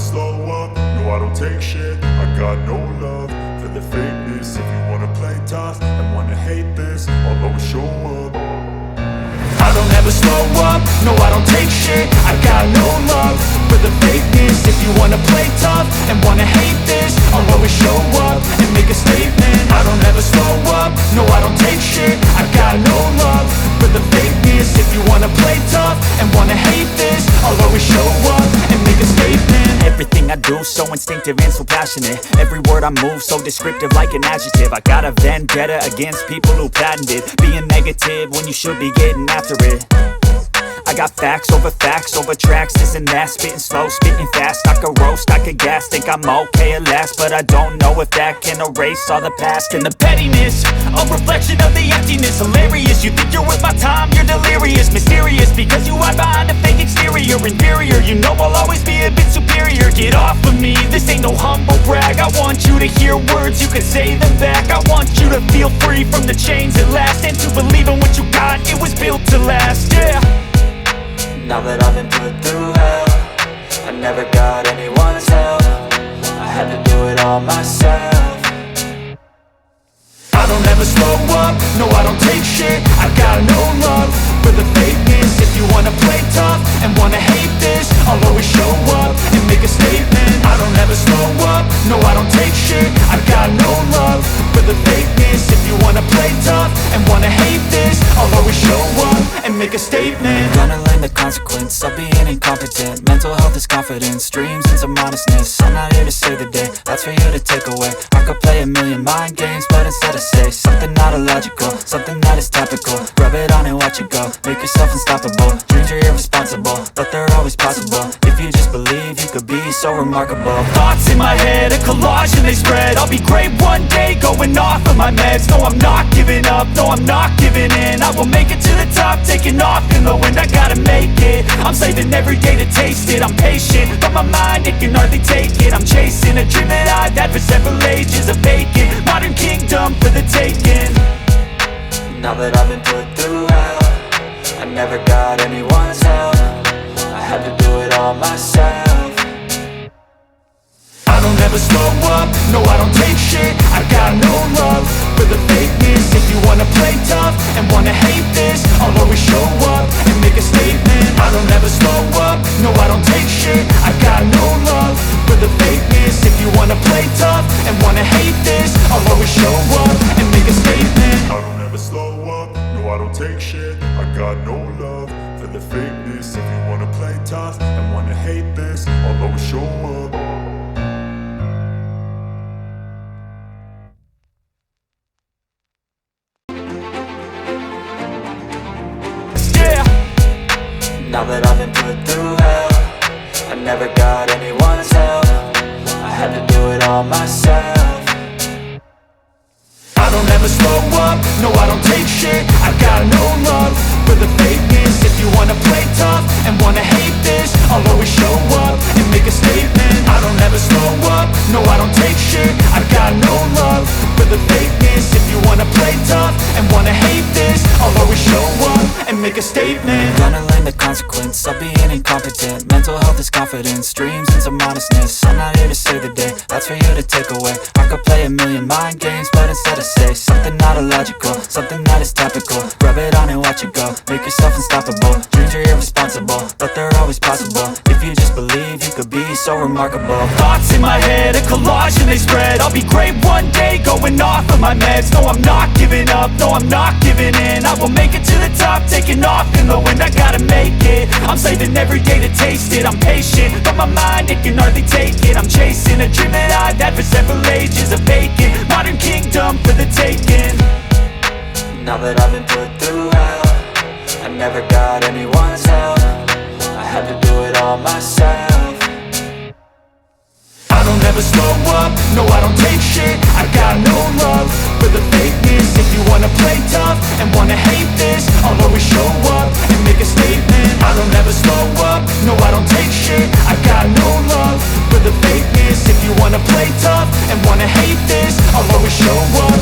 slow up, no I don't take shit. I got no love for the fakeness. If you wanna play tough and wanna hate this, I'll always show up. I don't ever slow up, no I don't take shit. I got no love for the fakeness. If you wanna play tough and wanna hate this, I'll always show up and make a statement. I don't ever slow up, no I don't take shit. I got no love for the fakeness. If you wanna play tough and wanna hate this, I'll always show up and make a statement. Everything I do so instinctive and so passionate. Every word I move so descriptive like an adjective. I got a vendetta against people who patented being negative when you should be getting after it. I got facts over tracks, this and that. Spitting slow, spitting fast, I could roast, I could gas. Think I'm okay at last, but I don't know if that can erase all the past. And the pettiness, a reflection of the emptiness. Hilarious, you think you're worth my time, you're delirious. Mysterious, because you hide behind a fake exterior. Inferior, you know I'll always be a bit superior. Get off of me, this ain't no humble brag. I want you to hear words, you can say them back. I want you to feel free from the chains at last, and to believe in what you got, it was built to last, yeah. Now that I've been put through hell, I never got anyone's help. I had to do it all myself. I don't ever slow up, no I don't take shit. I got no love for the fakeness. If you wanna play tough and wanna hate this, I'll always show up and make a statement. I don't ever slow up, no I don't take shit. I got no love for the fakeness. If you wanna play tough and wanna hate this, I'll always show up and make a statement. Gonna learn the consequence of being incompetent. Mental health is confidence, dreams and some honestness. I'm not here to save the day, that's for you to take away. I could play a million mind games, but instead I say something not illogical, something that is topical. Rub it on and watch it go, make yourself unstoppable. Dreams are irresponsible, but they're always possible. If you just believe, you could be so remarkable. Thoughts in my head, a collage and they spread. I'll be great one day, going off of my meds. No, I'm not giving up, no, I'm not giving in. I will make it to the top, taking off in the wind. I gotta make it, I'm saving every day to taste it. I'm patient, but my mind, it can hardly take it. I'm chasing a dream that I've had for several ages. A vacant, modern kingdom for the taking. Now that I've been put through hell, I never got anyone's help. I had to do it all myself. I don't ever slow up, no I don't take shit. I got no love for the fakeness. If you wanna play tough and wanna hate this, I'll always show up and make a statement. I don't ever slow up, no I don't take shit. I got no love for the fakeness. If you wanna play tough and wanna hate this, I'll always show up and make a statement. I don't ever slow up, no I don't take shit. I got no love for the fakeness. If you wanna play tough and wanna hate this, I'll always show up. Now that I've been put through hell, I never got anyone's help. I had to do it all myself. I don't ever slow up, no I don't take shit. I got no love for the fakeness. If you wanna play tough and wanna hate this, I'll always show up and make a statement. I don't ever slow up, no I don't take shit. I got no love for the fakeness. If you wanna play tough and wanna hate this, I'll always show up and make a statement. Gonna learn the consequence of being incompetent. Mental health is confidence, dreams and some honestness. I'm not here to save the day, that's for you to take away. I could play a million mind games, but instead I say something not illogical, something that is topical. Rub it on and watch it go, make yourself unstoppable. Dreams are irresponsible, but they're always possible. If you just believe, you could be so remarkable. Thoughts in my head, a collage and they spread. I'll be great one day, going off of my meds. No, I'm not giving up, no, I'm not giving in. I will make it to the top, taking off in the wind. I gotta make it, I'm saving every day to taste it. I'm patient, but my mind, it can hardly take it. I'm chasing a dream that I've had for several ages. A vacant, modern kingdom for the taking. Now that I've been put through hell, I never got anyone's help. I had to do it all myself. I don't ever slow up, no I don't take shit. I got no love for the fakeness. If you wanna play tough and wanna hate this, I'll always show up and make a statement. I don't ever slow up, no I don't take shit. I got no love for the fakeness. If you wanna play tough and wanna hate this, I'll always show up